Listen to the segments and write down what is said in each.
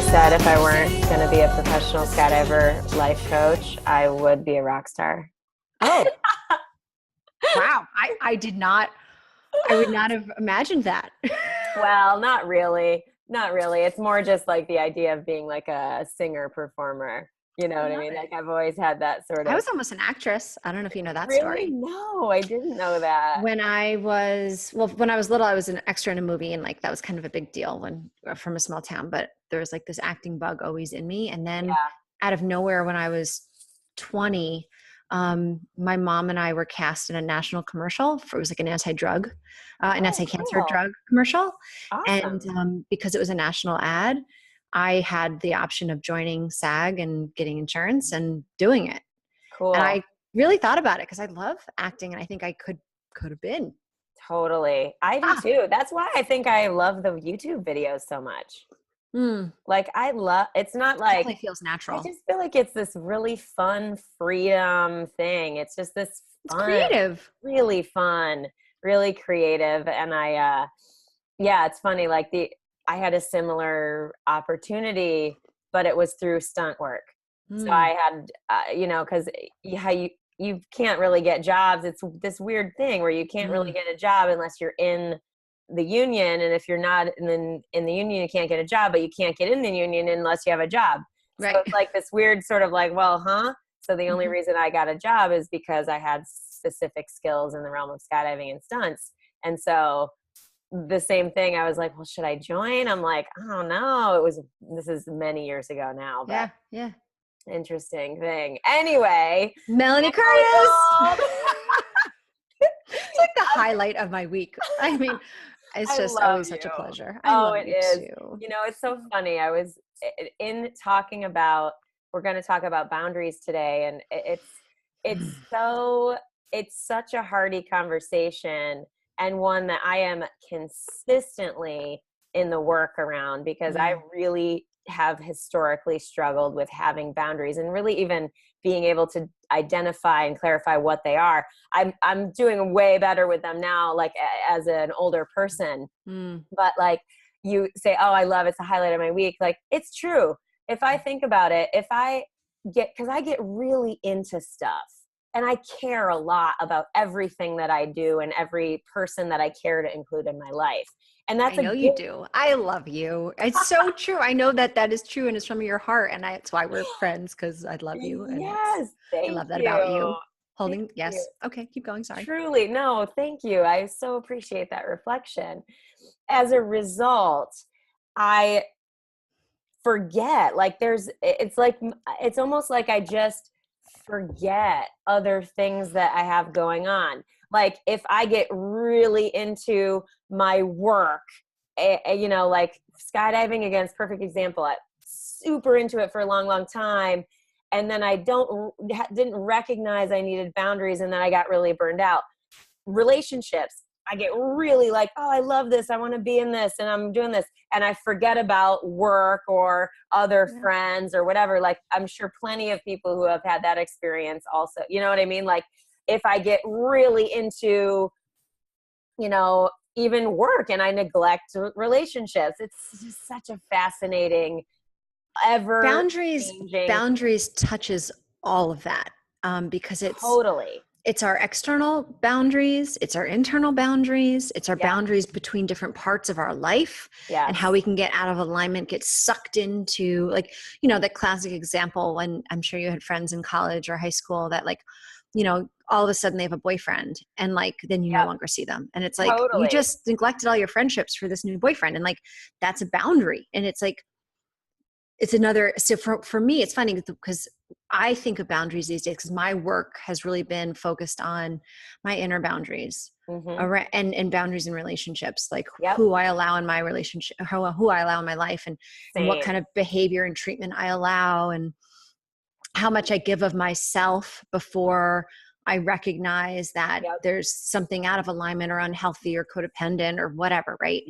said if I weren't going to be a professional skydiver life coach, I would be a rock star. Oh, wow. I would not have imagined that. Well, not really. Not really. It's more just like the idea of being like a singer performer. You know what I mean? Like I've always had that sort of. I was almost an actress. I don't know if you know that Really? story. No, I didn't know that. When I was little, I was an extra in a movie, and like that was kind of a big deal when from a small town, but there was like this acting bug always in me. And then out of nowhere, when I was 20, my mom and I were cast in a national commercial it was like an anti-drug, an anti-cancer drug commercial. Awesome. And because it was a national ad, I had the option of joining SAG and getting insurance and doing it. Cool. And I really thought about it because I love acting, and I think I could have been. Totally. I do too. That's why I think I love the YouTube videos so much. Like it's not like, it feels natural. I just feel like it's this really fun freedom thing. It's just this fun, creative, really fun, really creative. And it's funny. Like I had a similar opportunity, but it was through stunt work. So I had, cause you can't really get jobs. It's this weird thing where you can't really get a job unless you're in the union. And if you're not in the union, you can't get a job, but you can't get in the union unless you have a job. Right. So it's like this weird sort of like, so the only reason I got a job is because I had specific skills in the realm of skydiving and stunts. And so the same thing, I was like, well, should I join? I'm like, I don't know. This is many years ago now, but yeah. Interesting thing. Anyway, Melanie Curtis. It's like the highlight of my week. I mean, it's just always such a pleasure. I love you too. You know, it's so funny. I was in talking about, we're going to talk about boundaries today, and it's such a hearty conversation, and one that I am consistently in the work around, because I really have historically struggled with having boundaries and really even being able to identify and clarify what they are. I'm doing way better with them now, like as an older person. But like you say, oh, I love, it's the highlight of my week. Like it's true. If I think about it, because I get really into stuff and I care a lot about everything that I do and every person that I care to include in my life. And that's you do. I love you. It's so true. I know that is true, and it's from your heart, and that's why we're friends, because I love you. And yes, I love that about you. Yes. Okay, keep going. Sorry. Truly, no, thank you. I so appreciate that reflection. As a result, I forget. Like it's almost like I just forget other things that I have going on. Like if I get really into my work, like skydiving, again, is a perfect example. I'm super into it for a long, long time. And then I didn't recognize I needed boundaries. And then I got really burned out. Relationships, I get really like, oh, I love this. I want to be in this and I'm doing this. And I forget about work or other friends or whatever. Like I'm sure plenty of people who have had that experience also, you know what I mean? Like if I get really into, even work and I neglect relationships, it's just such a fascinating Boundaries touches all of that, because it's totally. It's our external boundaries. It's our internal boundaries. It's our boundaries between different parts of our life and how we can get out of alignment, get sucked into the classic example when I'm sure you had friends in college or high school that all of a sudden they have a boyfriend and then you no longer see them. And it's like, you just neglected all your friendships for this new boyfriend. And that's a boundary. And it's like, it's another, so for me, it's funny because I think of boundaries these days because my work has really been focused on my inner boundaries and boundaries in relationships, who I allow in my relationship, who I allow in my life and what kind of behavior and treatment I allow and how much I give of myself before I recognize that there's something out of alignment or unhealthy or codependent or whatever. Right.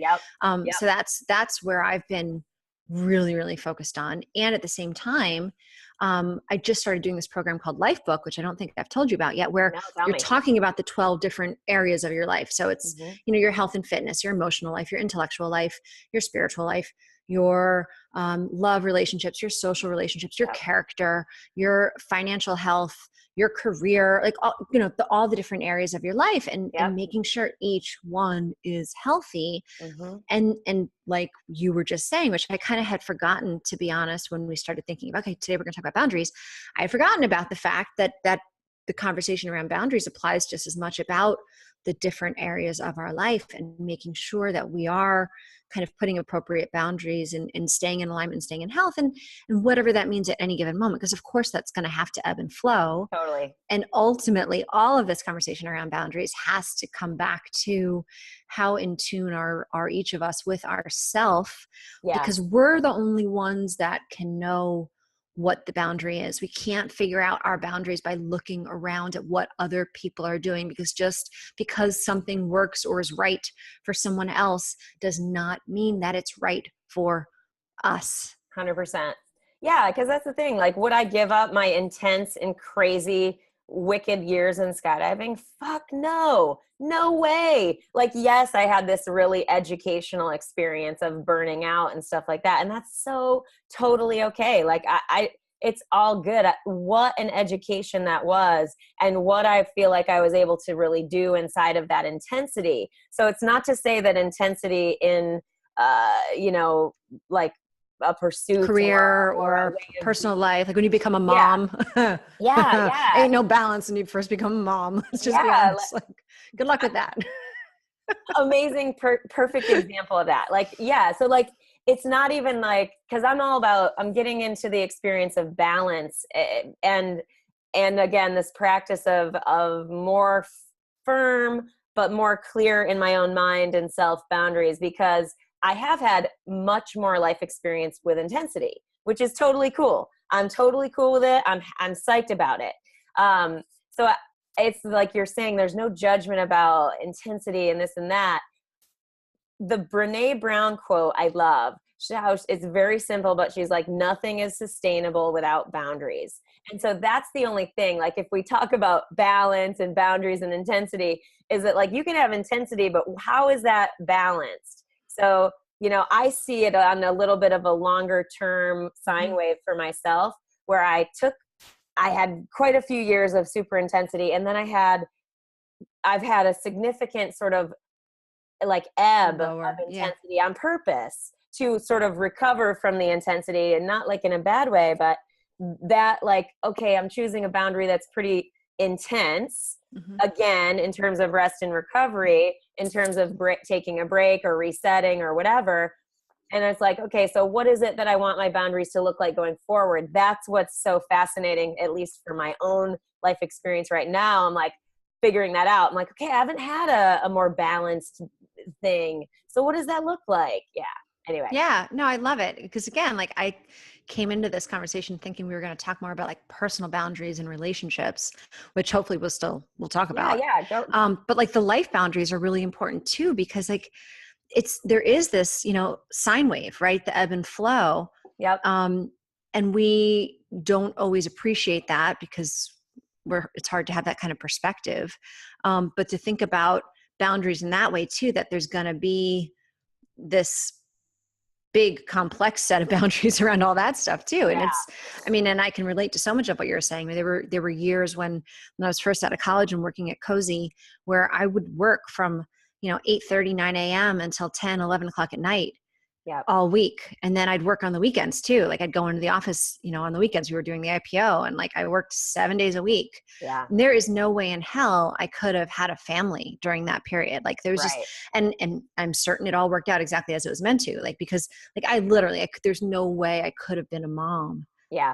So that's where I've been really, really focused on. And at the same time, I just started doing this program called Life Book, which I don't think I've told you about yet, where you're talking about the 12 different areas of your life. So it's, your health and fitness, your emotional life, your intellectual life, your spiritual life, your love relationships, your social relationships, your character, your financial health, your career, like all, all the different areas of your life, and making sure each one is healthy. And like you were just saying, which I kind of had forgotten, to be honest, when we started thinking about, okay, today we're going to talk about boundaries. I had forgotten about the fact that the conversation around boundaries applies just as much about the different areas of our life, and making sure that we are kind of putting appropriate boundaries and staying in alignment and staying in health, and whatever that means at any given moment. Because of course that's going to have to ebb and flow. Totally. And ultimately all of this conversation around boundaries has to come back to how in tune are each of us with ourself, because we're the only ones that can know what the boundary is. We can't figure out our boundaries by looking around at what other people are doing, because just because something works or is right for someone else does not mean that it's right for us. 100%. Yeah, because that's the thing. Like, would I give up my intense and crazy, wicked years in skydiving? Fuck no. No way. Like, yes, I had this really educational experience of burning out and stuff like that. And that's so totally okay. Like, it's all good. What an education that was, and what I feel like I was able to really do inside of that intensity. So it's not to say that intensity in, like, a pursuit, career or personal life, like when you become a mom. Ain't no balance when you first become a mom. Let's just be honest. Like, good luck with that. Amazing, perfect example of that. Like, so like, it's not even like, because I'm getting into the experience of balance, and again, this practice of more firm but more clear in my own mind and self boundaries, because I have had much more life experience with intensity, which is totally cool. I'm totally cool with it. I'm psyched about it. So it's like you're saying, there's no judgment about intensity and this and that. The Brene Brown quote I love. It's very simple, but she's like, nothing is sustainable without boundaries. And so that's the only thing. Like, if we talk about balance and boundaries and intensity, is that like, you can have intensity, but how is that balanced? So, I see it on a little bit of a longer term sine wave for myself, where I had quite a few years of super intensity. And then I've had a significant sort of like ebb of intensity on purpose to sort of recover from the intensity, and not like in a bad way, but that like, okay, I'm choosing a boundary that's pretty intense, again, in terms of rest and recovery, in terms of taking a break or resetting or whatever. And it's like, okay, so what is it that I want my boundaries to look like going forward? That's what's so fascinating, at least for my own life experience right now. I'm like figuring that out. I'm like, okay, I haven't had a more balanced thing. So what does that look like? Yeah. Anyway. Yeah, no, I love it. Because again, like, I came into this conversation thinking we were going to talk more about like personal boundaries and relationships, which hopefully we'll talk about. But like the life boundaries are really important too, because like there is this, sine wave, right? The ebb and flow. Yep. And we don't always appreciate that, because it's hard to have that kind of perspective. But to think about boundaries in that way too, that there's going to be this big complex set of boundaries around all that stuff too. And and I can relate to so much of what you're saying. There were years when I was first out of college and working at Cozy, where I would work from 8:30, 9 a.m. until 10, 11 o'clock at night all week. And then I'd work on the weekends too. Like, I'd go into the office, on the weekends. We were doing the IPO, and like I worked 7 days a week. Yeah. And there is no way in hell I could have had a family during that period. Like, there was just, and I'm certain it all worked out exactly as it was meant to, like, because like there's no way I could have been a mom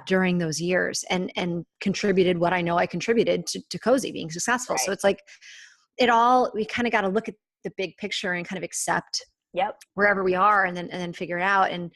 during those years and contributed what I know I contributed to Cozy being successful. So it's like, we kind of got to look at the big picture and kind of accept wherever we are, and then figure it out. And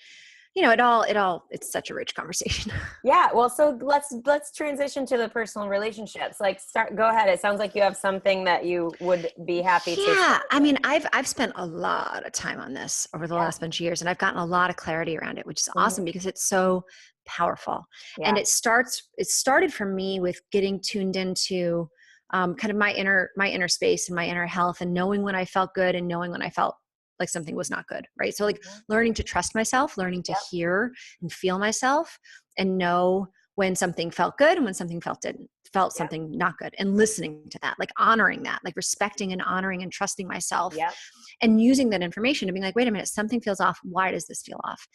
it's such a rich conversation. Yeah. Well, so let's transition to the personal relationships. Like, go ahead. It sounds like you have something that you would be happy to. Yeah. I mean, I've spent a lot of time on this over the last bunch of years, and I've gotten a lot of clarity around it, which is awesome, because it's so powerful. And it started for me with getting tuned into kind of my inner space and my inner health, and knowing when I felt good and knowing when I felt like something was not good, right? So like learning to trust myself, learning to hear and feel myself and know when something felt good and when something felt something not good, and listening to that, like honoring that, like respecting and honoring and trusting myself and using that information to be like, wait a minute, something feels off. Why does this feel off?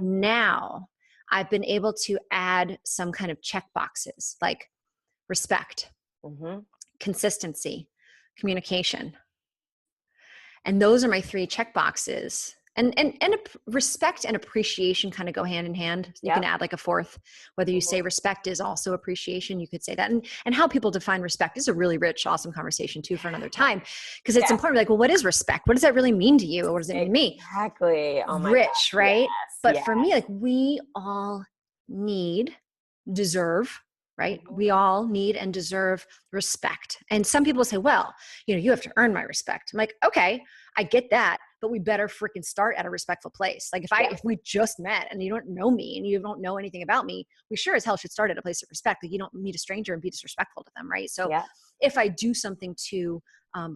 Now I've been able to add some kind of check boxes like respect, consistency, communication. And those are my 3 check boxes. And respect and appreciation kind of go hand in hand. You can add like a 4th, whether you say respect is also appreciation, you could say that. And how people define respect is a really rich, awesome conversation too for another time. Because it's important. Like, well, what is respect? What does that really mean to you? Or what does it mean to me? Exactly. Oh my Rich, gosh. right? Yes, but for me, like we all deserve, right? We all need and deserve respect. And some people say, well, you have to earn my respect. I'm like, okay, I get that, but we better freaking start at a respectful place. Like if we just met and you don't know me and you don't know anything about me, we sure as hell should start at a place of respect. Like you don't meet a stranger and be disrespectful to them, right? So if I do something to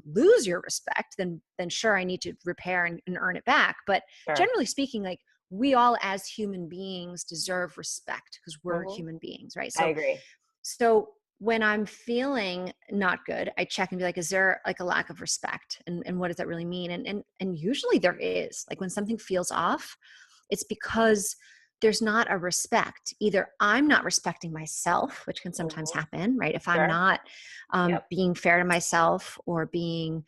lose your respect, then sure, I need to repair and earn it back. But generally speaking, like we all as human beings deserve respect because we're human beings, right? So I agree. So when I'm feeling not good, I check and be like, is there like a lack of respect? And what does that really mean? And usually there is. Like when something feels off, it's because there's not a respect. Either I'm not respecting myself, which can sometimes happen, right? If I'm not being fair to myself or being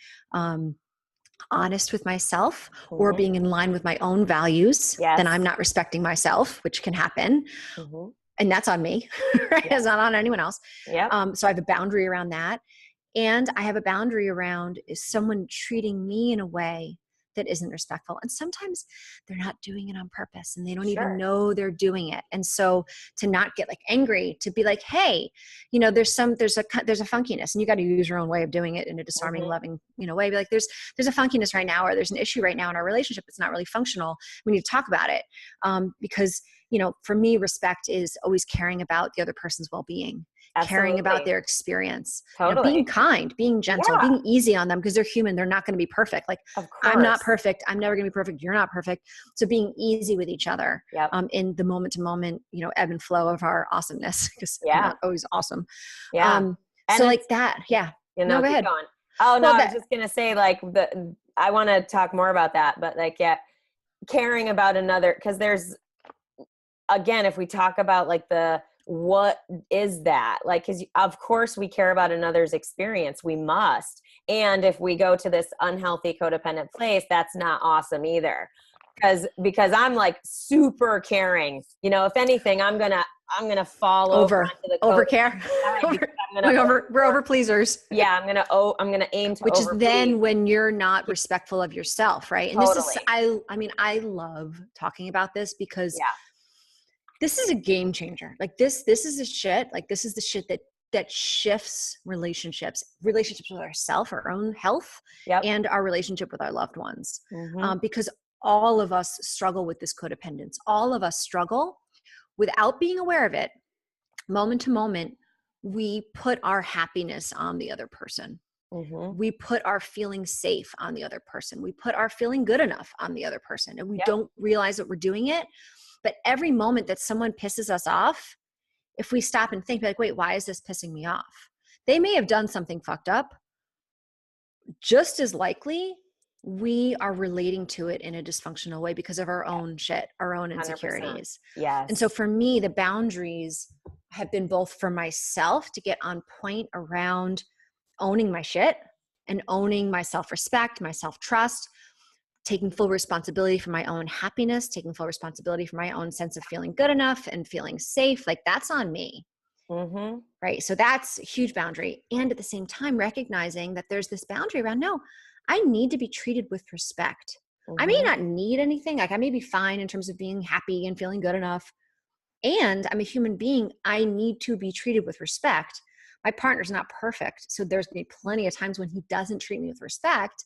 honest with myself or being in line with my own values, then I'm not respecting myself, which can happen. And that's on me, right? It's not on anyone else. So I have a boundary around that. And I have a boundary around is someone treating me in a way that isn't respectful. And sometimes they're not doing it on purpose and they don't even know they're doing it. And so to not get like angry, to be like, hey, there's a funkiness and you got to use your own way of doing it in a disarming, loving, way. Be like, there's a funkiness right now, or there's an issue right now in our relationship. It's not really functional. We need to talk about it. Because for me, respect is always caring about the other person's well-being. Caring about their experience, being kind, being gentle, being easy on them because they're human. They're not going to be perfect. Like I'm not perfect. I'm never going to be perfect. You're not perfect. So being easy with each other in the moment to moment, ebb and flow of our awesomeness because I'm not always awesome. So like that. Yeah. No, go ahead. Going. Oh no, I was just going to say like I want to talk more about that, but like, caring about another, because there's, again, if we talk about like what is that? Like, because of course we care about another's experience. We must. And if we go to this unhealthy codependent place, that's not awesome either. Because I'm like super caring. If anything, I'm gonna fall over onto the overcare. We're over pleasers. Yeah, I'm gonna aim to which is then when you're not respectful of yourself, right? And this is I love talking about this because this is a game changer. Like this is the shit. Like this is the shit that shifts relationships with ourselves, our own health, and our relationship with our loved ones. Because all of us struggle with this codependence. All of us struggle without being aware of it. Moment to moment, we put our happiness on the other person. We put our feeling safe on the other person. We put our feeling good enough on the other person. And we don't realize that we're doing it. But every moment that someone pisses us off, if we stop and think like, wait, why is this pissing me off? They may have done something fucked up. Just as likely, we are relating to it in a dysfunctional way because of our own shit, our own insecurities. 100%. Yes. And so for me, the boundaries have been both for myself to get on point around owning my shit and owning my self-respect, my self-trust, taking full responsibility for my own happiness, taking full responsibility for my own sense of feeling good enough and feeling safe. Like that's on me. Right. So that's a huge boundary. And at the same time, recognizing that there's this boundary around, no, I need to be treated with respect. I may not need anything. Like I may be fine in terms of being happy and feeling good enough. And I'm a human being. I need to be treated with respect. my partner's not perfect. So there's going to be plenty of times when he doesn't treat me with respect.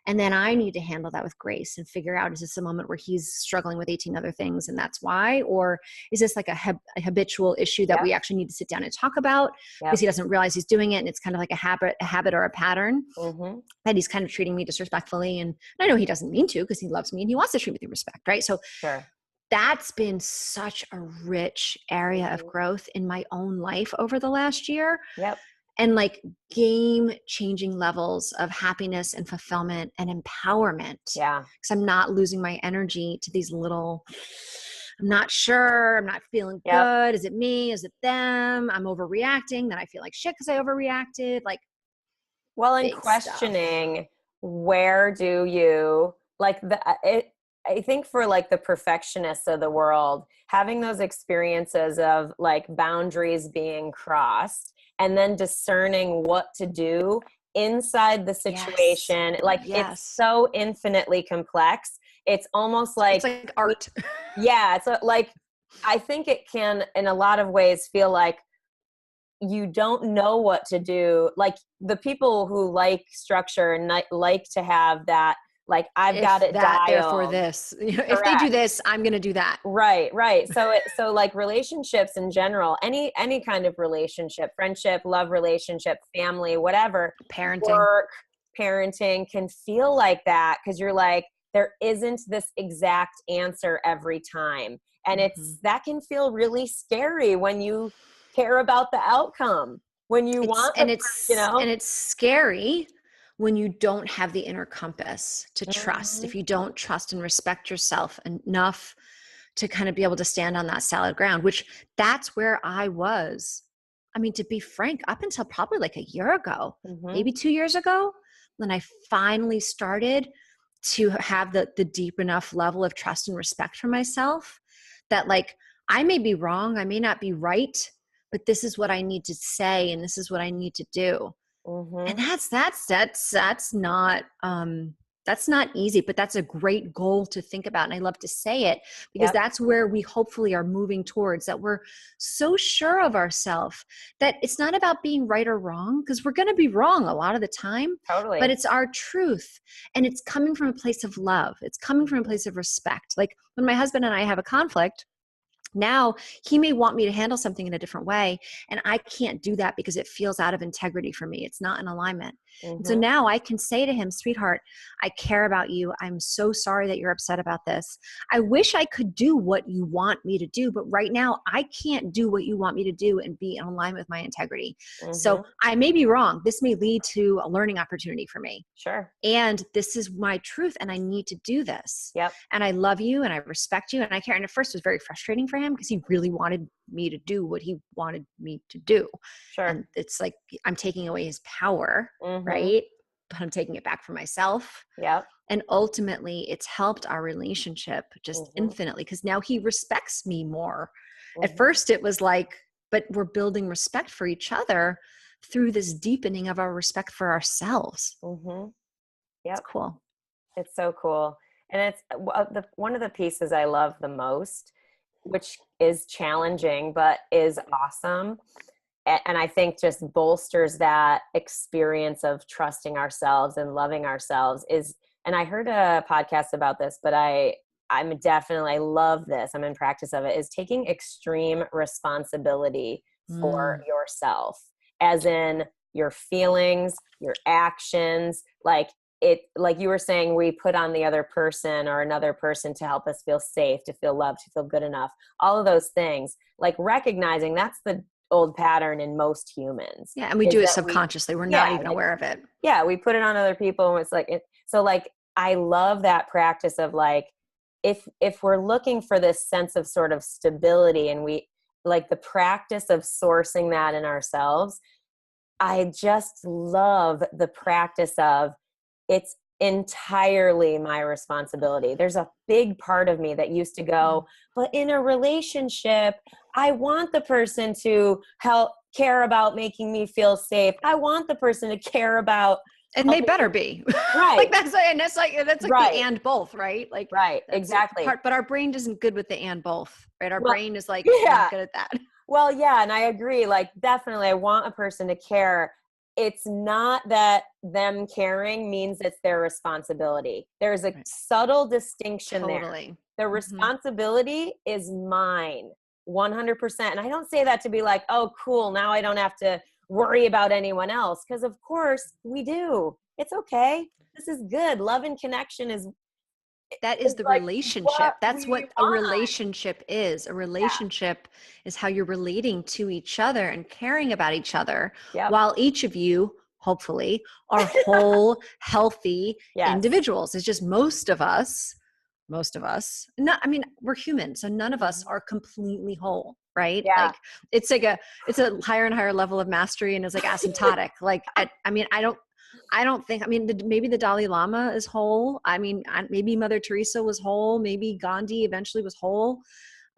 And then I need to handle that with grace and figure out, is this a moment where he's struggling with 18 other things and that's why? Or is this like a habitual issue that we actually need to sit down and talk about because he doesn't realize he's doing it, and it's kind of like a habit or a pattern that he's kind of treating me disrespectfully. And I know he doesn't mean to, because he loves me and he wants to treat me with respect, right? So that's been such a rich area of growth in my own life over the last year. And like game-changing levels of happiness and fulfillment and empowerment. Because I'm not losing my energy to these little, I'm not sure, I'm not feeling good. Is it me? Is it them? I'm overreacting. Then I feel like shit because I overreacted. Like, well, and questioning stuff. Where do you, like, I think for like the perfectionists of the world, having those experiences of like boundaries being crossed, and then discerning what to do inside the situation. It's so infinitely complex. It's almost like, it's like art. It's like, I think it can in a lot of ways feel like you don't know what to do. Like the people who like structure and like to have that, like, I've got it dialed. Therefore this. If they do this, I'm going to do that. Right. So like relationships in general, any kind of relationship, friendship, love relationship, family, whatever, work, parenting can feel like that, because you're like, there isn't this exact answer every time. And that can feel really scary when you care about the outcome, when you and it's scary when you don't have the inner compass to trust, if you don't trust and respect yourself enough to kind of be able to stand on that solid ground, which that's where I was. I mean, to be frank, up until probably like a year ago, maybe 2 years ago, when I finally started to have the deep enough level of trust and respect for myself that, like, I may be wrong, I may not be right, but this is what I need to say and this is what I need to do. And that's not easy, but that's a great goal to think about. And I love to say it because that's where we hopefully are moving towards, that we're so sure of ourselves that it's not about being right or wrong, because we're going to be wrong a lot of the time, but it's our truth. And it's coming from a place of love. It's coming from a place of respect. Like when my husband and I have a conflict, now he may want me to handle something in a different way, and I can't do that because it feels out of integrity for me. It's not in alignment. And so now I can say to him, sweetheart, I care about you. I'm so sorry that you're upset about this. I wish I could do what you want me to do, but right now I can't do what you want me to do and be in alignment with my integrity. So I may be wrong. This may lead to a learning opportunity for me. And this is my truth, and I need to do this. And I love you and I respect you and I care. And at first it was very frustrating for him because he really wanted me to do what he wanted me to do. And it's like, I'm taking away his power, right? But I'm taking it back for myself. And ultimately it's helped our relationship just infinitely, because now he respects me more. At first it was like, but we're building respect for each other through this deepening of our respect for ourselves. It's cool. It's so cool. And it's one of the pieces I love the most, which is challenging, but is awesome. And I think just bolsters that experience of trusting ourselves and loving ourselves is, and I heard a podcast about this, but I love this. I'm in practice of it, is taking extreme responsibility for yourself, as in your feelings, your actions, like you were saying, we put on the other person or another person to help us feel safe, to feel loved, to feel good enough. All of those things, like recognizing that's the old pattern in most humans. And we do it subconsciously. We're not even aware of it. We put it on other people, and it's like so like I love that practice of like, if we're looking for this sense of sort of stability, and we like the practice of sourcing that in ourselves, I just love the practice of, it's entirely my responsibility. There's a big part of me that used to go, but in a relationship, I want the person to care about making me feel safe. I want the person to care about, and they better be like that's like the and both, right? Like exactly. But our brain isn't good with the and both, right? Our brain is like not good at that. Well, yeah, and I agree. Like, definitely, I want a person to care. It's not that them caring means it's their responsibility. There's a Right. subtle distinction there. Totally. The Hmm. responsibility is mine, 100%. And I don't say that to be like, oh, cool, now I don't have to worry about anyone else. Because, of course, we do. It's okay. This is good. Love and connection That is is the like what relationship. That's we what a want. relationship is. A Yeah. relationship is how you're relating to each other and caring about each other, Yep. while each of you, hopefully, are whole, healthy Yes. individuals. It's just most of us, not, I mean, we're human, so none of us Mhm. are completely whole, right? Yeah. Like it's a higher and higher level of mastery, and it's like asymptotic. Like, I mean, I don't think, I mean, maybe the Dalai Lama is whole. I mean, maybe Mother Teresa was whole. Maybe Gandhi eventually was whole.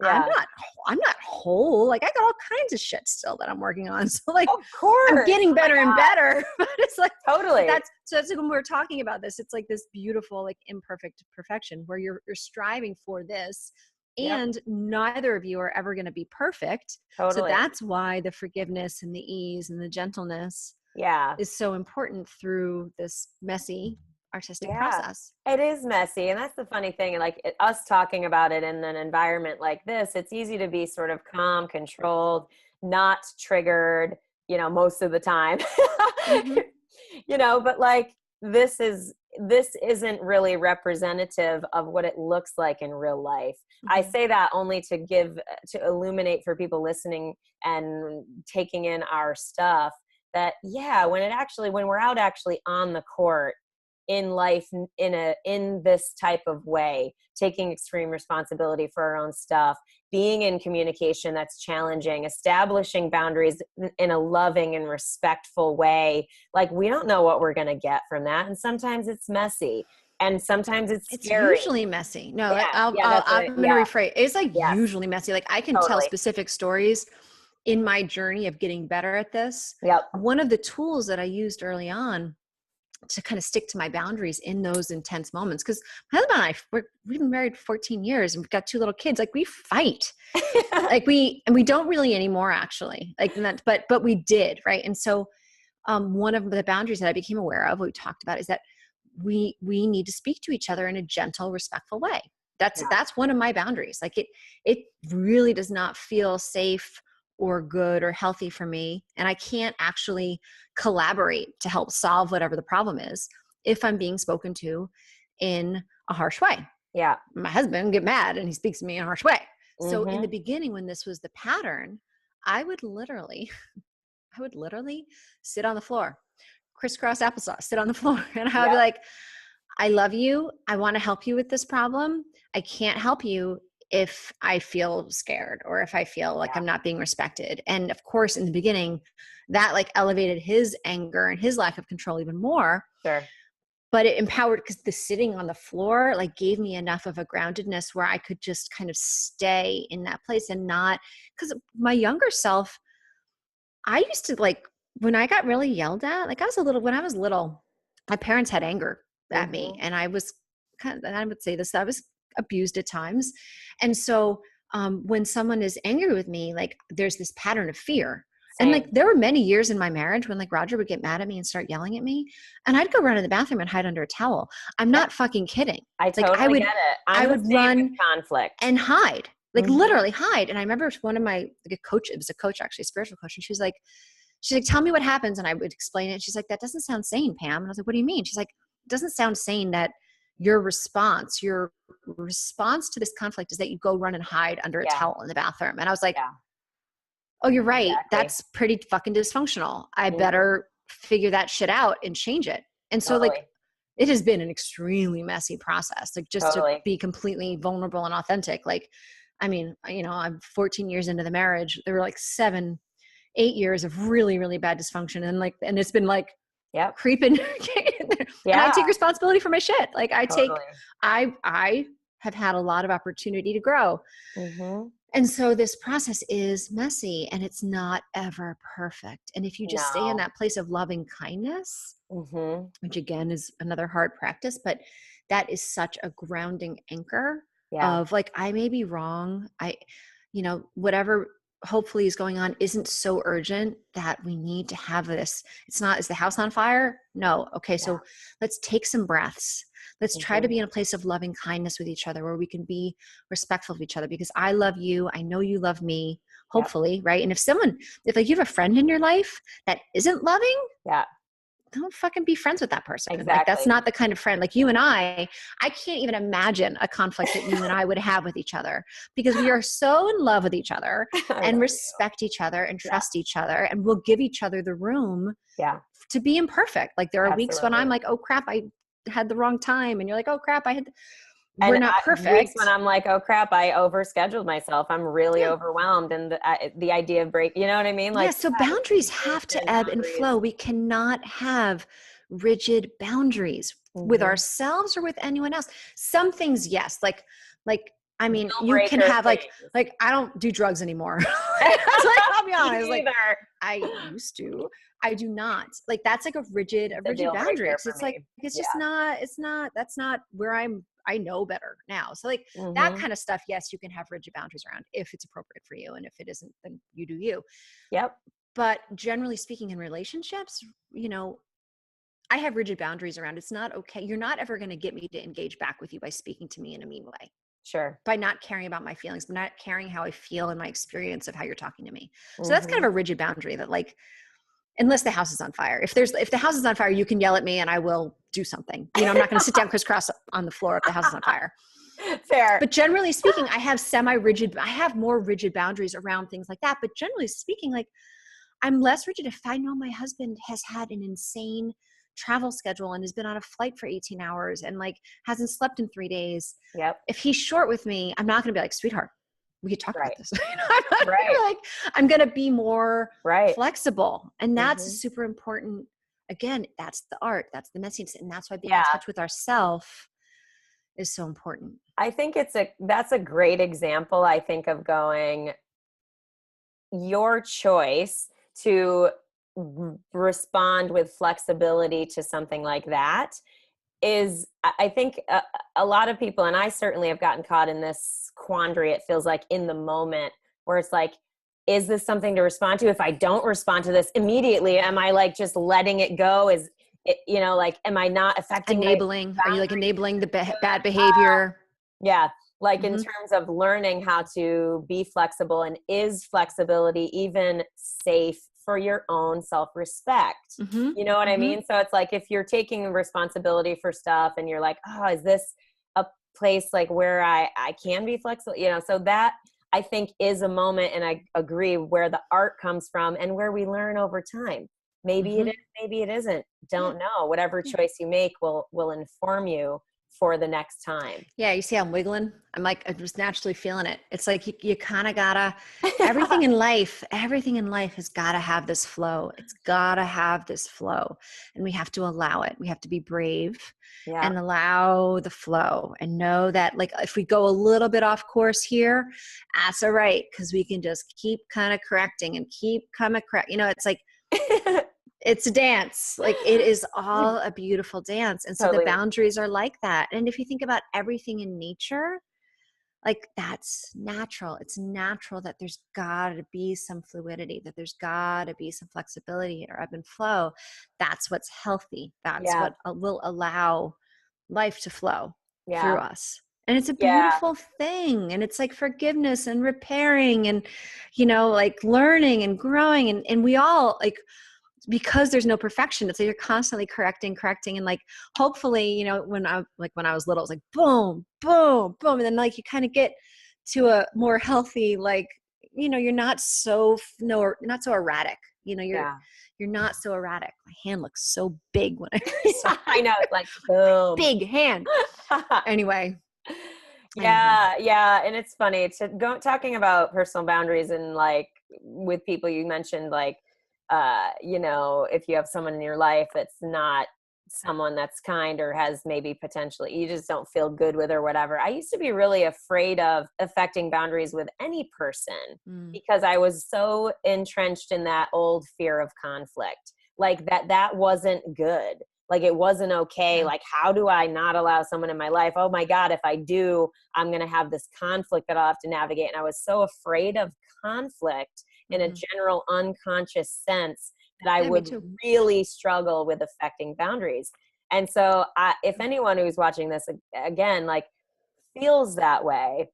I'm Yeah. not, I'm not whole. Like, I got all kinds of shit still that I'm working on. So like, Of I'm course. getting Oh my better and God. better. But it's like, but Totally. that's like when we're talking about this, it's like this beautiful, like imperfect perfection where you're striving for this, Yep. and neither of you are ever going to be perfect. So Totally. that's why the forgiveness and the ease and the gentleness Yeah. is so important through this messy artistic Yeah. process. It is messy. And that's the funny thing. Like us talking about it in an environment like this, it's easy to be sort of calm, controlled, not triggered, most of the time. Mm-hmm. But like this isn't really representative of what it looks like in real life. I Mm-hmm. say that only to illuminate for people listening and taking in our stuff that, yeah, when we're out actually on the court in life, in this type of way, taking extreme responsibility for our own stuff, being in communication that's challenging, establishing boundaries in a loving and respectful way, like we don't know what we're going to get from that, and sometimes it's messy and sometimes it's It's scary. usually messy. No, Yeah, yeah, that's I'm it. going to Yeah. rephrase. It's like Yes. usually messy. Like, I can tell Totally. specific stories in my journey of getting better at this. Yep. One of the tools that I used early on to kind of stick to my boundaries in those intense moments, because my husband and we've been married for 14 years and we've got 2 little kids. Like, we fight, like we don't really anymore, actually, like that, but we did, right? And so one of the boundaries that I became aware of, what we talked about, is that we need to speak to each other in a gentle, respectful way. Yeah. That's one of my boundaries. Like, it really does not feel safe or good or healthy for me, and I can't actually collaborate to help solve whatever the problem is if I'm being spoken to in a harsh way. Yeah. My husband would get mad and he speaks to me in a harsh way. So in the Mm-hmm. beginning, when this was the pattern, I would literally I would literally sit on the floor, crisscross applesauce, sit on the floor. And I would be Yep. like, I love you. I want to help you with this problem. I can't help you if I feel scared or if I feel like Yeah. I'm not being respected. And of course, in the beginning, that like elevated his anger and his lack of control even more. Sure. But it empowered, because the sitting on the floor like gave me enough of a groundedness where I could just kind of stay in that place and not, because my younger self, I used to like, when I got really yelled at, like when I was little, my parents had anger at me, Mm-hmm. and I was and I would say this, I was abused at times. And so when someone is angry with me, like there's this pattern of fear. And like Same. there were many years in my marriage when like Roger would get mad at me and start yelling at me, and I'd go run in the bathroom and hide under a towel. I'm Yeah. not fucking kidding. I Like totally get it. I I'm the would same with run conflict. and hide, like Mm-hmm. literally hide. And I remember one of my, like a coach, it was a coach, actually a spiritual coach. And she's like, tell me what happens. And I would explain it. She's like, that doesn't sound sane, Pam. And I was like, what do you mean? She's like, it doesn't sound sane that your response to this conflict is that you go run and hide under a Yeah. towel in the bathroom. And I was like, Yeah. oh, you're right. Exactly. That's pretty fucking dysfunctional. I Mm-hmm. better figure that shit out and change it. And so like, Totally. it has been an extremely messy process, like just to Totally. be completely vulnerable and authentic. Like, I mean, I'm 14 years into the marriage. There were like 7, 8 years of really, really bad dysfunction. And it's been like Yep. creeping. And I Yeah. take responsibility for my shit. Like Totally. I have had a lot of opportunity to grow. Mm-hmm. And so this process is messy and it's not ever perfect. And if you just stay in No. that place of loving kindness, Mm-hmm. which again is another hard practice, but that is such a grounding anchor Yeah. of like, I may be wrong. Whatever hopefully is going on isn't so urgent that we need to have this. It's not, is the house on fire? No. Okay. So let's take some breaths. Let's try to be in a place of loving kindness with each other where we can be respectful of each other, because I love you. I know you love me, hopefully. Right. And if like you have a friend in your life that isn't loving, don't fucking be friends with that person. Exactly. Like, that's not the kind of friend. Like you and I can't even imagine a conflict that you and I would have with each other, because we are so in love with each other and respect each other and trust each other, and we'll give each other the room to be imperfect. Like there are weeks when I'm like, oh crap, I had the wrong time. And you're like, oh crap, we're not perfect. Weeks when I'm like, oh crap, I overscheduled myself. I'm really overwhelmed. And the idea of break, you know what I mean? Like, so boundaries have to ebb and flow. We cannot have rigid boundaries with ourselves or with anyone else. Some things, yes. Like, I mean, you can have like, I don't do drugs anymore. I'll be honest. Like, I used to. I do not. Like, that's like a rigid boundary. It's like, it's just not, that's not where I know better now. So like that kind of stuff, yes, you can have rigid boundaries around if it's appropriate for you. And if it isn't, then you do you. Yep. But generally speaking, in relationships, I have rigid boundaries around. It's not okay. You're not ever going to get me to engage back with you by speaking to me in a mean way. Sure. By not caring about my feelings, but not caring how I feel and my experience of how you're talking to me. So that's kind of a rigid boundary that, like, unless the house is on fire. If the house is on fire, you can yell at me and I will do something. I'm not going to sit down crisscross on the floor if the house is on fire. Fair. But generally speaking, I have more rigid boundaries around things like that. But generally speaking, like, I'm less rigid if I know my husband has had an insane travel schedule and has been on a flight for 18 hours and like hasn't slept in 3 days. Yep. If he's short with me, I'm not going to be like, sweetheart, we could talk about this. I'm going to be more flexible. And that's super important. Again, that's the art. That's the messiness. And that's why being in touch with ourselves is so important. I think that's a great example, I think, of going, your choice to respond with flexibility to something like that is, I think a lot of people, and I certainly have gotten caught in this quandary, it feels like, in the moment, where it's like, is this something to respond to? If I don't respond to this immediately, am I like just letting it go? Is it, like, am I not affecting enabling? Are you like enabling the bad behavior? Like in terms of learning how to be flexible, and is flexibility even safe for your own self-respect? You know what I mean? So it's like, if you're taking responsibility for stuff and you're like, oh, is this a place like where I can be flexible? So that, I think, is a moment, and I agree, where the art comes from and where we learn over time. Maybe it is, maybe it isn't. Don't know. Whatever choice you make will inform you for the next time. Yeah. You see how I'm wiggling? I'm just naturally feeling it. It's like, you kind of gotta, everything in life has gotta have this flow. It's gotta have this flow, and we have to allow it. We have to be brave and allow the flow, and know that, like, if we go a little bit off course here, that's all right. 'Cause we can just keep kind of correcting and keep kind of correct. It's like, it's a dance. Like, it is all a beautiful dance. And so the boundaries are like that. And if you think about everything in nature, like, that's natural. It's natural that there's got to be some fluidity, that there's got to be some flexibility or ebb and flow. That's what's healthy. That's what will allow life to flow through us. And it's a beautiful thing. And it's like forgiveness and repairing and, like learning and growing. And we all, like, because there's no perfection, it's like you're constantly correcting. And like, hopefully, when I was little, it was like, boom, boom, boom. And then, like, you kind of get to a more healthy, like, you're not so erratic, you're not so erratic. My hand looks so big when I know, it's like, boom. Big hand. Anyway. Yeah. And it's funny talking about personal boundaries, and like with people, you mentioned, like, if you have someone in your life that's not someone that's kind, or has maybe potentially, you just don't feel good with, or whatever. I used to be really afraid of affecting boundaries with any person because I was so entrenched in that old fear of conflict, like that wasn't good. Like it wasn't okay. Like, how do I not allow someone in my life? Oh my God, if I do, I'm going to have this conflict that I'll have to navigate. And I was so afraid of conflict in a general unconscious sense that I would really struggle with affecting boundaries. And so if anyone who's watching this again, like feels that way,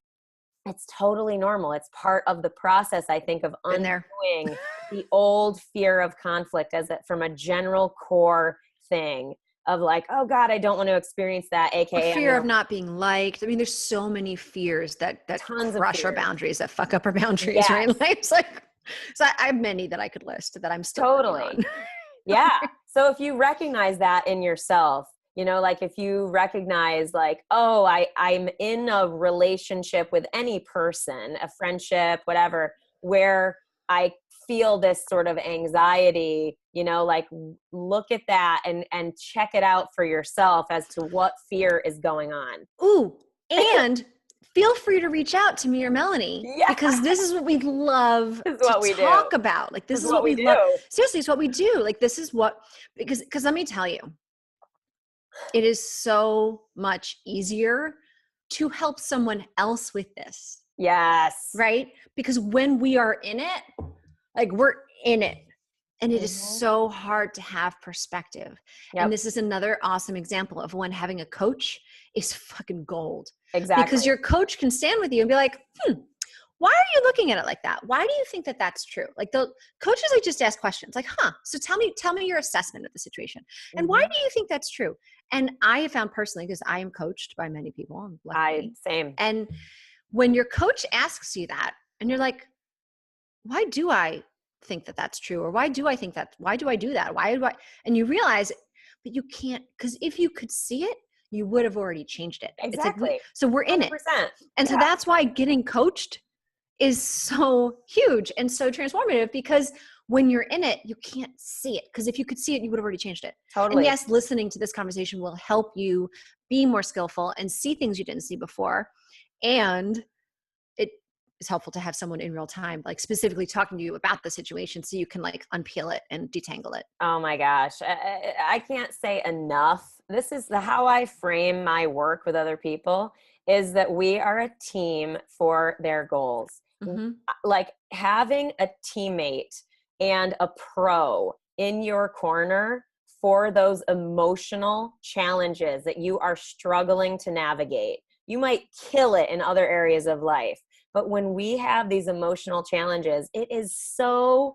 it's totally normal. It's part of the process, I think, of undoing the old fear of conflict from a general core thing of like, oh God, I don't want to experience that. AKA fear of not being liked. I mean, there's so many fears that crush our boundaries, that fuck up our boundaries, right? Like, it's like, so I have many that I could list that I'm still working on. Yeah. So if you recognize that in yourself, like if you recognize like, oh, I'm in a relationship with any person, a friendship, whatever, where I feel this sort of anxiety, like look at that and check it out for yourself as to what fear is going on. Ooh, and feel free to reach out to me or Melanie because this is what we love to talk about. Like this is what we love. Seriously, it's what we do. Like this is what, because let me tell you, it is so much easier to help someone else with this. Yes. Right? Because when we are in it, like we're in it. And it is so hard to have perspective. And this is another awesome example of when having a coach is fucking gold. Exactly. Because your coach can stand with you and be like, why are you looking at it like that? Why do you think that that's true? Like the coaches, like just ask questions like, so tell me your assessment of the situation. And why do you think that's true? And I have found personally, because I am coached by many people. Same. And when your coach asks you that and you're like, why do I think that that's true? Or why do I think that? Why do I do that? Why do I? And you realize, but you can't, because if you could see it, you would have already changed it. Exactly. It's like so we're in 100%. It. And so that's why getting coached is so huge and so transformative, because when you're in it, you can't see it. Because if you could see it, you would have already changed it. Totally. And yes, listening to this conversation will help you be more skillful and see things you didn't see before. And it is helpful to have someone in real time, like specifically talking to you about the situation so you can like unpeel it and detangle it. Oh my gosh. I can't say enough. This is how I frame my work with other people, is that we are a team for their goals. Like having a teammate and a pro in your corner for those emotional challenges that you are struggling to navigate. You might kill it in other areas of life, but when we have these emotional challenges, it is so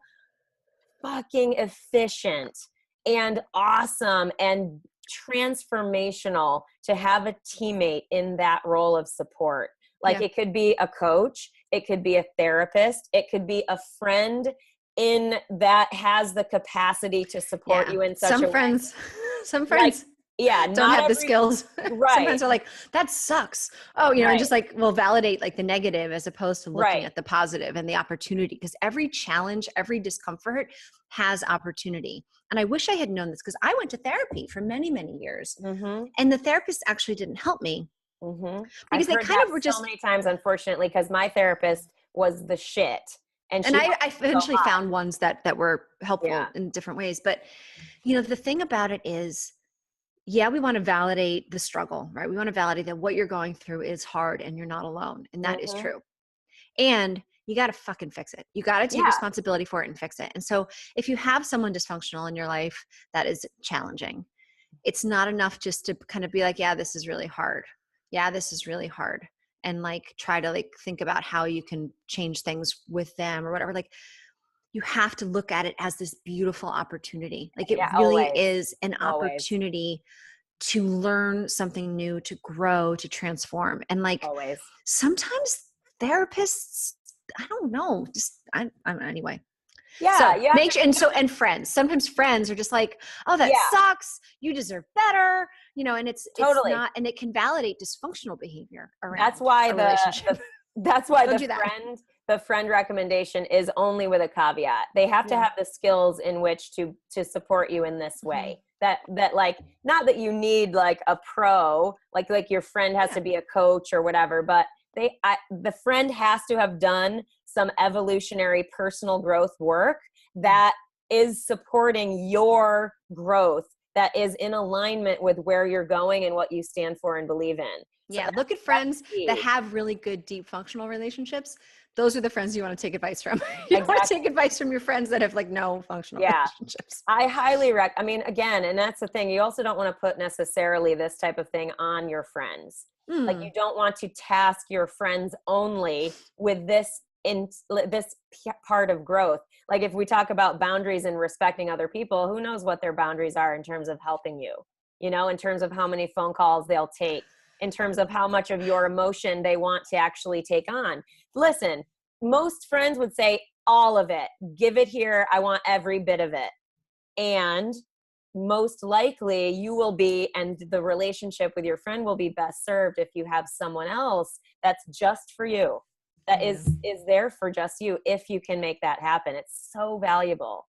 fucking efficient and awesome and transformational to have a teammate in that role of support. Like it could be a coach, it could be a therapist, it could be a friend in that has the capacity to support you in such a way. Some friends don't have the skills. Right. Some friends are like, that sucks. Oh, and just like, will validate like the negative as opposed to looking at the positive and the opportunity. Because every challenge, every discomfort has opportunity. And I wish I had known this, because I went to therapy for many, many years. And the therapist actually didn't help me. Because they kind of were just so many times, unfortunately, because my therapist was the shit. And I eventually found ones that were helpful in different ways. But, the thing about it is, we want to validate the struggle, right? We want to validate that what you're going through is hard and you're not alone. And that is true. And you got to fucking fix it. You got to take responsibility for it and fix it. And so if you have someone dysfunctional in your life that is challenging, it's not enough just to kind of be like, this is really hard. This is really hard. And like, try to like think about how you can change things with them or whatever. Like, you have to look at it as this beautiful opportunity. Like it really is an opportunity to learn something new, to grow, to transform. And like sometimes therapists, I don't know, just anyway. And friends. Sometimes friends are just like, oh, that sucks. You deserve better. And it's not, and it can validate dysfunctional behavior around. That's why the friend recommendation is only with a caveat. They have to have the skills in which to support you in this way. That like, not that you need like a pro, like your friend has to be a coach or whatever, but the friend has to have done some evolutionary personal growth work that is supporting your growth, that is in alignment with where you're going and what you stand for and believe in. So look at friends that have really good, deep functional relationships. Those are the friends you want to take advice from. You don't want to take advice from your friends that have like no functional relationships. I highly I mean, again, and that's the thing, you also don't want to put necessarily this type of thing on your friends. Like you don't want to task your friends only with this part of growth. Like if we talk about boundaries and respecting other people, who knows what their boundaries are in terms of helping you, in terms of how many phone calls they'll take, in terms of how much of your emotion they want to actually take on. Listen, most friends would say all of it. Give it here. I want every bit of it. And most likely you will be, and the relationship with your friend will be best served if you have someone else that's just for you, that is there for just you, if you can make that happen. It's so valuable.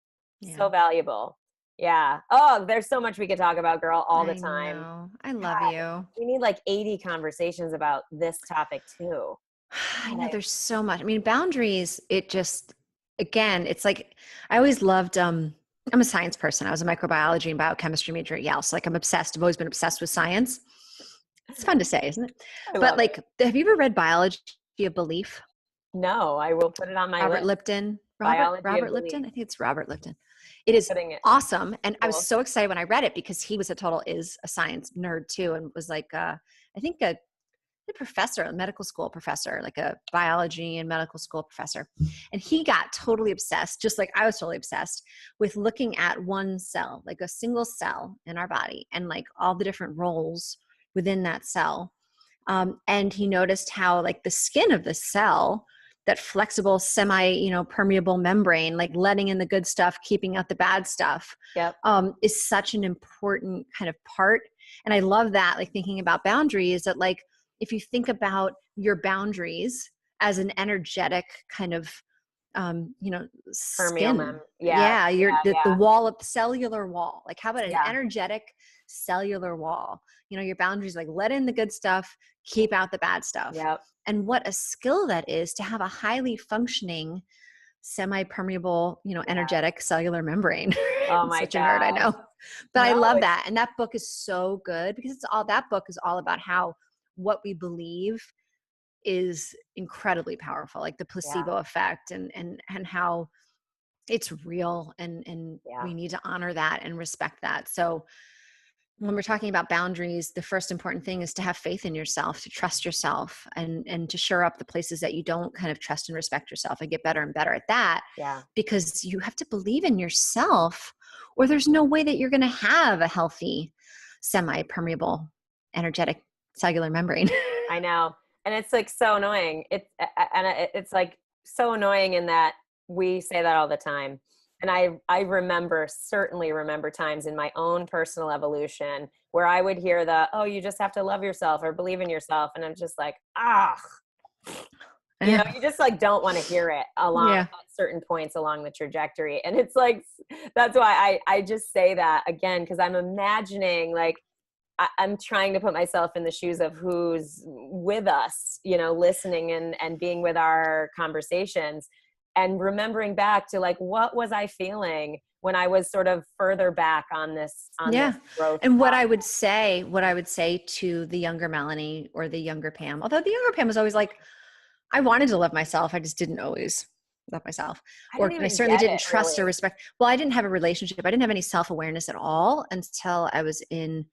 So valuable. Yeah. Oh, there's so much we could talk about, girl, all the time. Know. I love you. We need like 80 conversations about this topic too. I know there's so much. I mean, boundaries, it just, again, it's like, I always loved, I'm a science person. I was a microbiology and biochemistry major at Yale. So like I'm obsessed. I've always been obsessed with science. It's fun to say, isn't it? But like, have you ever read Biology of Belief? No, I will put it on my Robert list. Lipton. Robert Lipton? I think it's Robert Lipton. It is awesome. And I was so excited when I read it because he was a science nerd too. And was like, I think a professor, a medical school professor, like a biology and medical school professor. And he got totally obsessed, just like I was totally obsessed with looking at one cell, like a single cell in our body and like all the different roles within that cell. And he noticed how like the skin of the cell, that flexible permeable membrane, like letting in the good stuff, keeping out the bad stuff, is such an important kind of part. And I love that, like thinking about boundaries, that like, if you think about your boundaries as an energetic kind of, skin. The wall of the cellular wall. Like how about an energetic cellular wall? Your boundaries, like let in the good stuff, keep out the bad stuff. And what a skill that is to have a highly functioning, semi-permeable, energetic cellular membrane. Oh my Such a nerd, I know. But I love that. And that book is so good because that book is all about how what we believe is incredibly powerful, like the placebo effect and how it's real and we need to honor that and respect that. So when we're talking about boundaries, the first important thing is to have faith in yourself, to trust yourself and to shore up the places that you don't kind of trust and respect yourself, and get better and better at that. Because you have to believe in yourself or there's no way that you're going to have a healthy, semi-permeable, energetic cellular membrane. I know. And it's like so annoying. It's like so annoying in that we say that all the time. And I certainly remember times in my own personal evolution where I would hear you just have to love yourself or believe in yourself. And I'm just like, you just like don't want to hear it along at certain points along the trajectory. And it's like, that's why I just say that again, because I'm imagining like, I'm trying to put myself in the shoes of who's with us, listening and being with our conversations. And remembering back to like, what was I feeling when I was sort of further back on this growth? And what I would say to the younger Melanie or the younger Pam, although the younger Pam was always like, I wanted to love myself. I just didn't always love myself. I certainly didn't trust or respect. Well, I didn't have a relationship. I didn't have any self-awareness at all until I was in,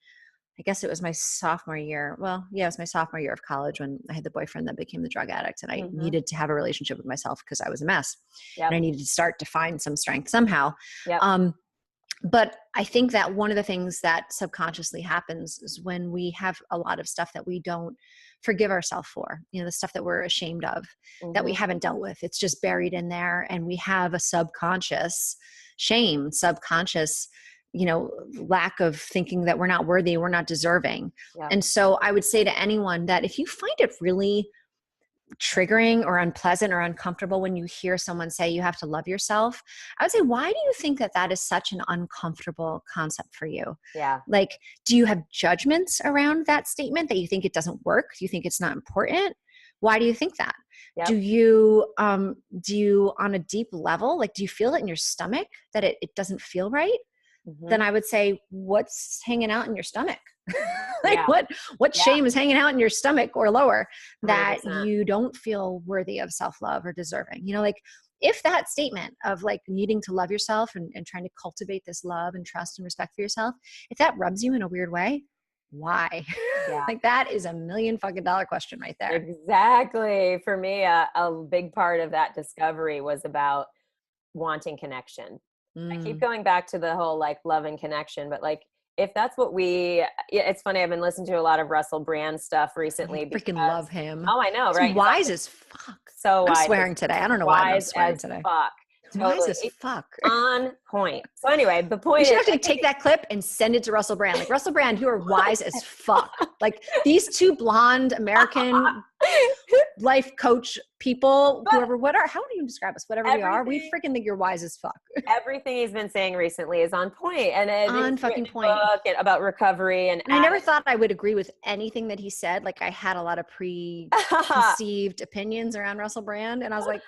I guess it was my sophomore year. Well, yeah, it was my sophomore year of college when I had the boyfriend that became the drug addict, and I needed to have a relationship with myself because I was a mess and I needed to start to find some strength somehow. But I think that one of the things that subconsciously happens is when we have a lot of stuff that we don't forgive ourselves for, the stuff that we're ashamed of, that we haven't dealt with. It's just buried in there, and we have a subconscious shame, subconscious lack of thinking that we're not worthy, we're not deserving. And so I would say to anyone that if you find it really triggering or unpleasant or uncomfortable when you hear someone say you have to love yourself, I would say, why do you think that is such an uncomfortable concept for you? Like, do you have judgments around that statement, that you think it doesn't work? Do you think it's not important? Why do you think that? Do you on a deep level, like, do you feel it in your stomach that it doesn't feel right? then I would say, what's hanging out in your stomach? Like what shame is hanging out in your stomach or lower that 100%. you don't feel worthy of self-love or deserving? You know, like if that statement of like needing to love yourself and trying to cultivate this love and trust and respect for yourself, if that rubs you in a weird way, why? Yeah. Like that is $1 million question right there. Exactly. For me, a big part of that discovery was about wanting connection. I keep going back to the whole like love and connection, but like if that's what it's funny. I've been listening to a lot of Russell Brand stuff recently. I freaking love him. Oh, I know, right? He's wise as fuck. So I'm wise. swearing today. I don't know why I'm swearing today. Fuck. Totally. Wise as fuck. On point. So anyway, the point is, we should actually take that clip and send it to Russell Brand. Like, Russell Brand, you are wise as fuck. Like these two blonde American life coach people, how do you describe us? Whatever we are, we freaking think you're wise as fuck. Everything he's been saying recently is on point, and on fucking point about recovery. And I never thought I would agree with anything that he said. Like I had a lot of preconceived opinions around Russell Brand, and I was like,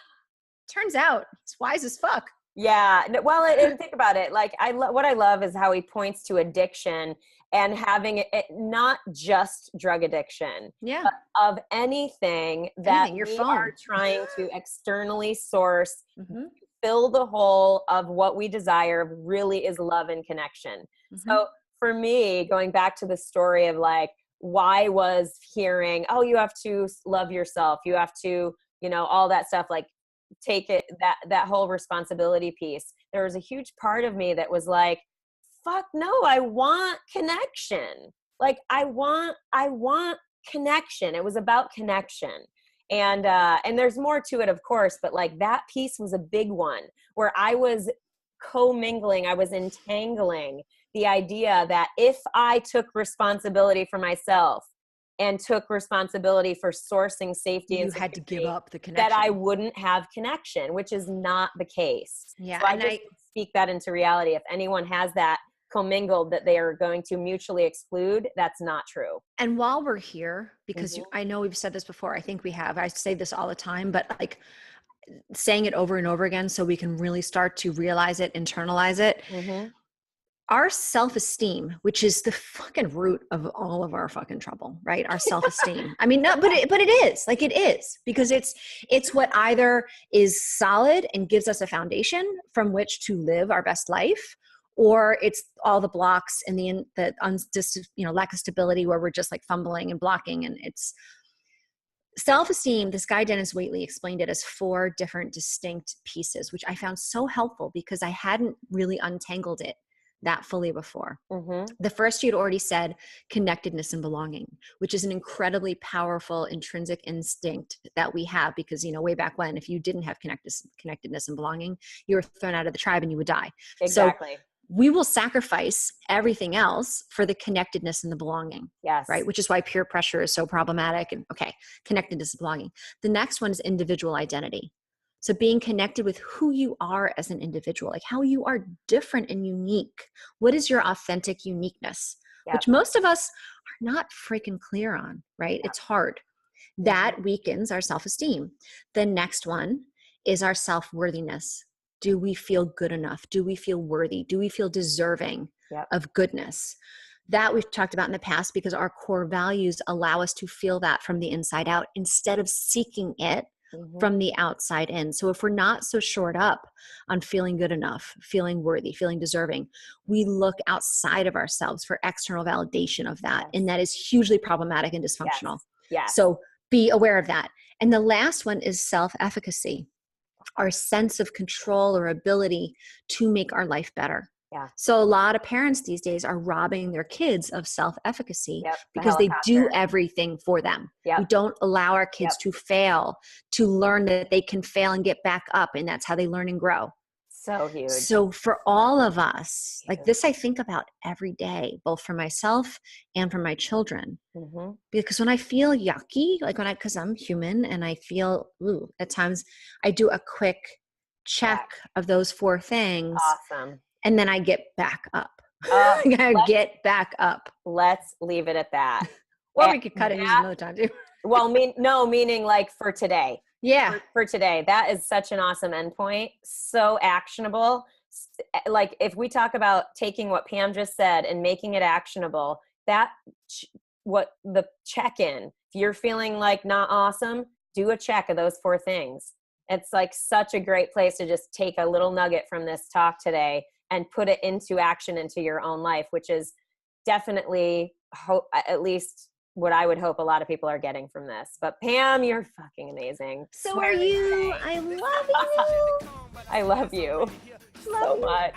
turns out it's wise as fuck. Yeah. Well, and think about it. Like what I love is how he points to addiction and having it not just drug addiction, but of anything that your we phone. are trying to externally source, fill the hole of what we desire really is love and connection. So for me, going back to the story of like, why was hearing, oh, you have to love yourself, you have to, all that stuff, like take it, that whole responsibility piece. There was a huge part of me that was like, fuck no, I want connection. Like I want connection. It was about connection. And there's more to it, of course, but like that piece was a big one where I was commingling, I was entangling the idea that if I took responsibility for myself and took responsibility for sourcing safety and you had to give up the connection, that I wouldn't have connection, which is not the case. Yeah. So I just speak that into reality. If anyone has that commingled that they are going to mutually exclude, that's not true. And while we're here, because I know we've said this before, I think we have, I say this all the time, but like saying it over and over again so we can really start to realize it, internalize it. Our self-esteem, which is the fucking root of all of our fucking trouble, right? Our self-esteem. I mean, no, but it is, like it is, because it's what either is solid and gives us a foundation from which to live our best life, or it's all the blocks and the lack of stability where we're just like fumbling and blocking. And it's self-esteem. This guy, Dennis Waitley, explained it as 4 different distinct pieces, which I found so helpful because I hadn't really untangled it that fully before. The first, you'd already said connectedness and belonging, which is an incredibly powerful intrinsic instinct that we have because, way back when, if you didn't have connectedness and belonging, you were thrown out of the tribe and you would die. Exactly. So we will sacrifice everything else for the connectedness and the belonging. Yes. Right. Which is why peer pressure is so problematic. And connectedness and belonging. The next one is individual identity. So being connected with who you are as an individual, like how you are different and unique. What is your authentic uniqueness? Which most of us are not freaking clear on, right? It's hard. That weakens our self-esteem. The next one is our self-worthiness. Do we feel good enough? Do we feel worthy? Do we feel deserving of goodness? That we've talked about in the past because our core values allow us to feel that from the inside out instead of seeking it from the outside in. So if we're not so shored up on feeling good enough, feeling worthy, feeling deserving, we look outside of ourselves for external validation of that. And that is hugely problematic and dysfunctional. So be aware of that. And the last one is self-efficacy, our sense of control or ability to make our life better. So a lot of parents these days are robbing their kids of self-efficacy because they do everything for them. We don't allow our kids to fail, to learn that they can fail and get back up. And that's how they learn and grow. So huge. So for all of us, like this, I think about every day, both for myself and for my children. Because when I feel yucky, because I'm human and I feel, at times I do a quick check of those 4 things. Awesome. And then I get back up. I get back up. Let's leave it at that. Or we could cut it and use another time too. Well, meaning like for today. Yeah. For today. That is such an awesome endpoint. So actionable. like if we talk about taking what Pam just said and making it actionable, what the check-in, if you're feeling like not awesome, do a check of those 4 things. It's like such a great place to just take a little nugget from this talk today and put it into action into your own life, which is definitely at least what I would hope a lot of people are getting from this. But Pam, you're fucking amazing. So are you. I love you. I love you so much.